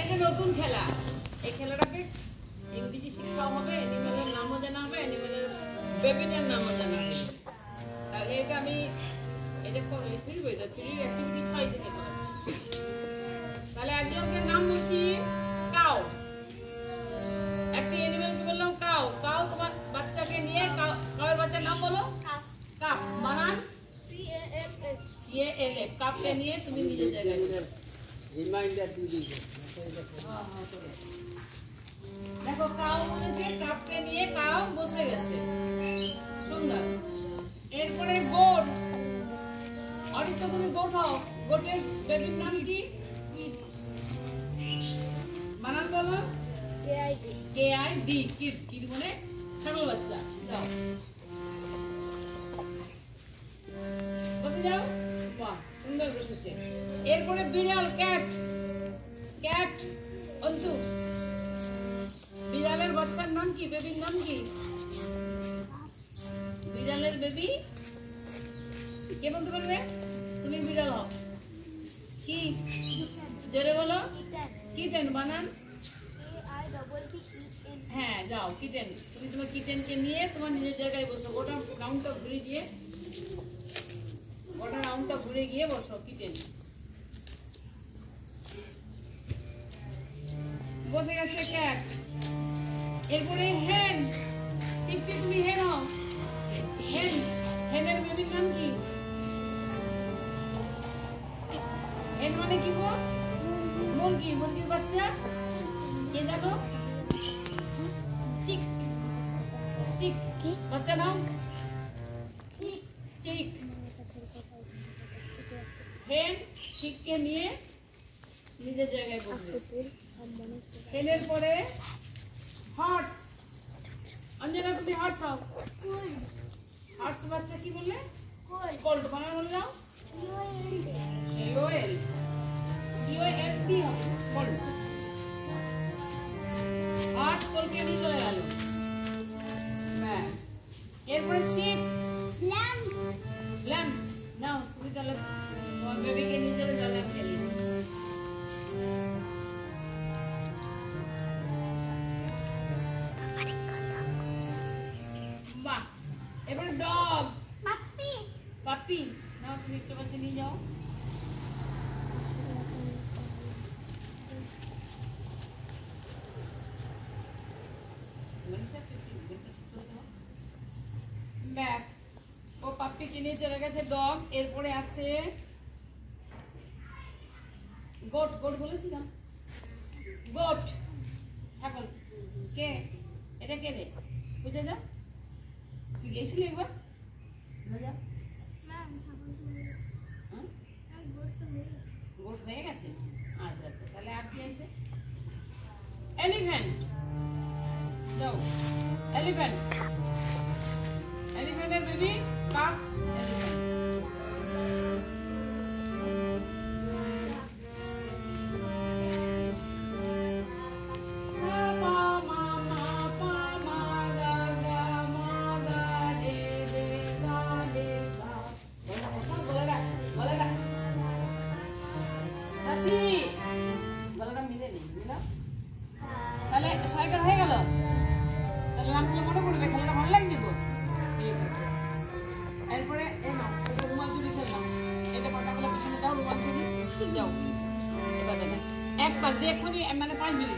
এটা নতুন খেলা। এই খেলাটাকে ইংরেজি শিক্ষাও হবে, অ্যানিমেলের নামও জানা হবে, অ্যানিমেলের বেবিনের নামও জানা হবে। তাহলে এটা আমি এটা ফিরব, এটা ফিরি অ্যাক্টিভিটি 6 থেকে করাচ্ছি। তাহলে একজনের নাম বলছি কাউ। একটা অ্যানিমেলকে বললাম কাউ। কাউ তোমার বাচ্চাকে নিয়ে কাউয়ের বাচ্চার নাম বলো। কাপ বানান CALF। কাপকে নিয়ে তুমি নিজের জায়গায় রিমাইন্ডার দিয়ে দিও। দেখো কাউ বলেছে, কাপকে নিয়ে কাউ বসে গেছে। সুন্দর। এরপরে গোট। অরিত্র তুমি গোট হও। গোটের বেবির নাম কি? বানান বলো। KID। কিড মানে ছাগল বাচ্চা। যাও বসে যাও। বাহ, সুন্দর বসেছে। এরপরে বিড়াল, ক্যাট। অন্তু, বিড়ালের বাচ্চার নাম কি? বেবির নাম কি? বিড়ালের বেবি কে বলতে পারবে? তুমি বিড়াল হও। কি? জোরে বলো। কিটেন। বানান। হ্যাঁ, যাও কিটেন। তুমি তোমার কিটেনকে নিয়ে তোমার নিজের জায়গায় বসো। গোটা রাউন্ডটা ঘুরে গিয়ে বসো কিটেন। বসে গেছে ক্যাট। এরপরে হেন। টিপটি তুমি হেন হও। হেনের বেবির নাম কি? হেন মানে কি গো? মুরগির বাচ্চা কে জানো? চিক। বাচ্চা নাও চিক। হেন চিককে নিয়ে নিজের জায়গায় বসবে। হেনের পরে হর্স। অঞ্জনা তুমি হর্স হও। হর্স বাচ্চা কি বললে? কোল্ড। বানান বলে যাও। COLD হবে। কোল্ড। হর্স কোলকে নিয়ে চলে গেল। ব্যাস। এরপরে শিপ। ল্যাম্প। নাও তুমি তাহলে তোমার বেবিকে নিয়ে চলে যাও ল্যাম্পকে নিয়ে। বাহ। এবারে ডগ। পাপ্পি। নাও তুমি একটা বাচ্চা নিয়ে যাও। ব্যাস, ও পাপ্পিকে নিয়ে চলে গেছে ডগ। এরপরে আছে গোট। বলেছিলাম গোট, ছাগল। কে এটা? কে রে? বুঝে যাও। তুই গেছিলি একবার? যা। গোট হয়ে গেছে। আচ্ছা, তাহলে আর কি আছে? এলিফ্যান্ট। যাও এলিফ্যান্টের বেবি কাপ। গলাটা মিলে নেই, তাহলে ছয়টা হয়ে গেল। তাহলে নামগুলো মনে পড়বে। খেলাটা ভালো লাগছে তো? ঠিক আছে। এরপরে রুমাল চুরি খেললাম। এটা কটা খেলা পিছনে যাও। রুমাল চুরি যাও। এবার এক পাক দিয়ে এক্ষুনি মানে 5 মিনিট।